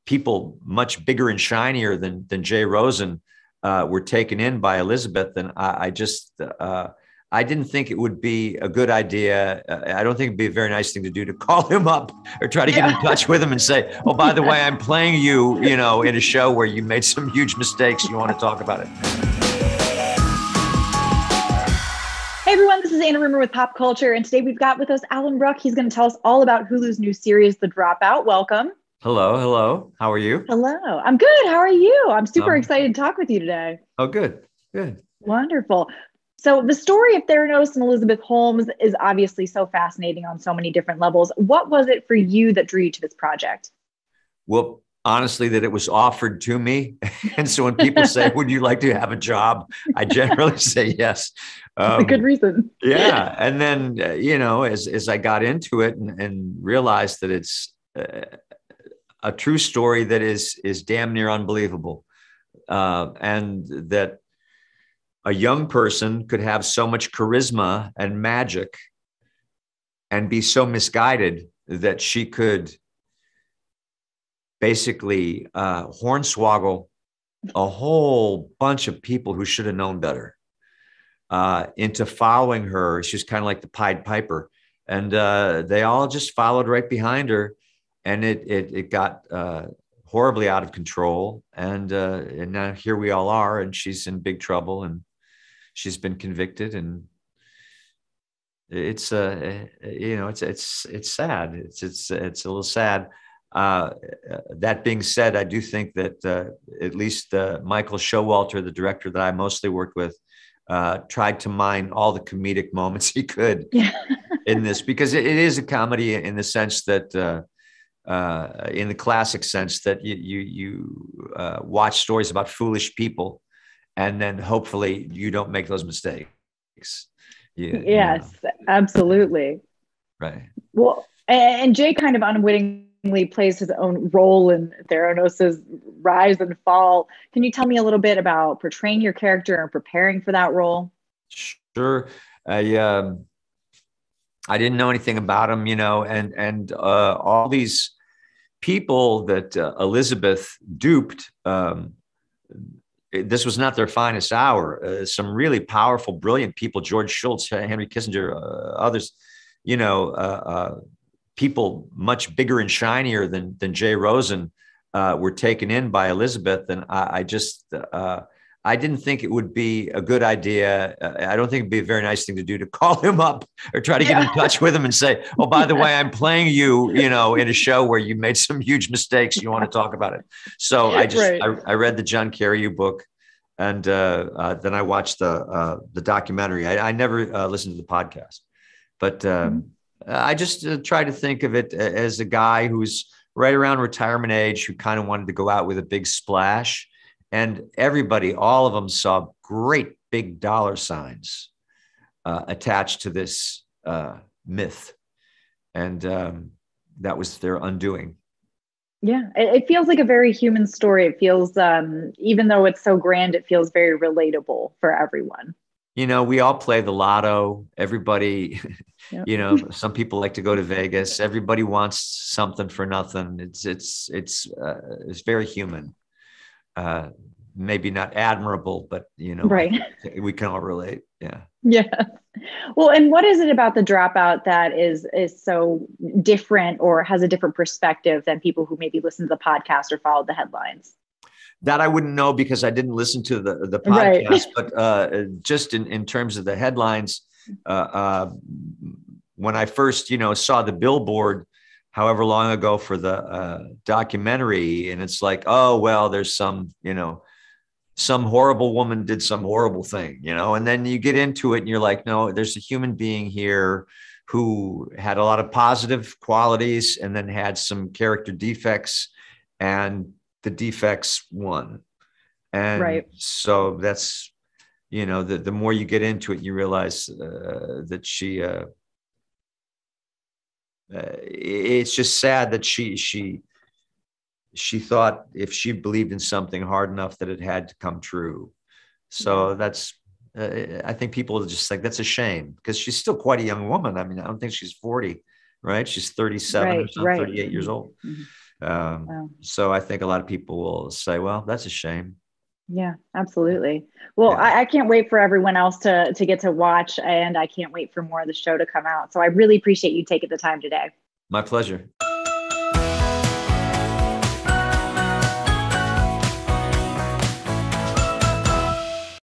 people much bigger and shinier than Jay Rosan were taken in by Elizabeth. And I didn't think it would be a good idea. I don't think it'd be a very nice thing to do to call him up or try to get in touch with him and say, oh, by the way, I'm playing you, in a show where you made some huge mistakes. You want to talk about it? Hey everyone, this is Anna Rumer with PopCulture, and today we've got with us Alan Ruck. He's going to tell us all about Hulu's new series, The Dropout. Welcome. Hello. How are you? Hello. I'm good. How are you? I'm super excited to talk with you today. Oh, good. Wonderful. So the story of Theranos and Elizabeth Holmes is obviously so fascinating on so many different levels. What was it for you that drew you to this project? Well, honestly, that it was offered to me. And so when people say, would you like to have a job? I generally say yes. That's a good reason. Yeah. And then, as I got into it and realized that it's a true story that is damn near unbelievable. And that a young person could have so much charisma and magic and be so misguided that she could basically hornswoggle a whole bunch of people who should have known better into following her. She was kind of like the Pied Piper, and they all just followed right behind her, and it got horribly out of control. And now here we all are, and she's in big trouble, and she's been convicted, and it's sad. It's a little sad. That being said, I do think that at least Michael Showalter, the director that I mostly worked with, tried to mine all the comedic moments he could in this, because it is a comedy in the sense that, in the classic sense that you watch stories about foolish people, and then hopefully you don't make those mistakes. Yes, absolutely. Right. Well, and Jay kind of unwittingly plays his own role in Theranos' rise and fall. Can you tell me a little bit about portraying your character and preparing for that role? Sure. I didn't know anything about him, and all these people that Elizabeth duped. This was not their finest hour. Some really powerful, brilliant people, George Shultz, Henry Kissinger, others, people much bigger and shinier than Jay Rosan were taken in by Elizabeth. And I didn't think it would be a good idea. I don't think it'd be a very nice thing to do to call him up or try to get in touch with him and say, oh, by the way, I'm playing you, in a show where you made some huge mistakes. You want to talk about it. So I read the John Carreyrou book, and then I watched the documentary. I never listened to the podcast, but I just try to think of it as a guy who's right around retirement age, who kind of wanted to go out with a big splash. And everybody, all of them, saw great big dollar signs attached to this myth. And that was their undoing. Yeah, it feels like a very human story. It feels, even though it's so grand, it feels very relatable for everyone. We all play the lotto. Everybody, some people like to go to Vegas. Everybody wants something for nothing. It's very human. Maybe not admirable, but right. We can all relate. Yeah. Yeah. Well, and what is it about The Dropout that is so different or has a different perspective than people who maybe listen to the podcast or follow the headlines? That I wouldn't know, because I didn't listen to the podcast, right. But just in terms of the headlines, when I first, saw the billboard however long ago for the documentary, and it's like, oh, well, there's some horrible woman did some horrible thing, and then you get into it and you're like, no, there's a human being here who had a lot of positive qualities and then had some character defects, and the defects won. And right. So that's, the more you get into it, you realize that she, it's just sad that she thought if she believed in something hard enough that it had to come true. So that's, I think people are just like, that's a shame, because she's still quite a young woman. I mean, I don't think she's 40, right? She's 37 or something, 38 years old. Mm-hmm. Wow. So I think a lot of people will say, well, that's a shame. Yeah, absolutely. Well, Yeah. I can't wait for everyone else to get to watch, and I can't wait for more of the show to come out. So I really appreciate you taking the time today. My pleasure.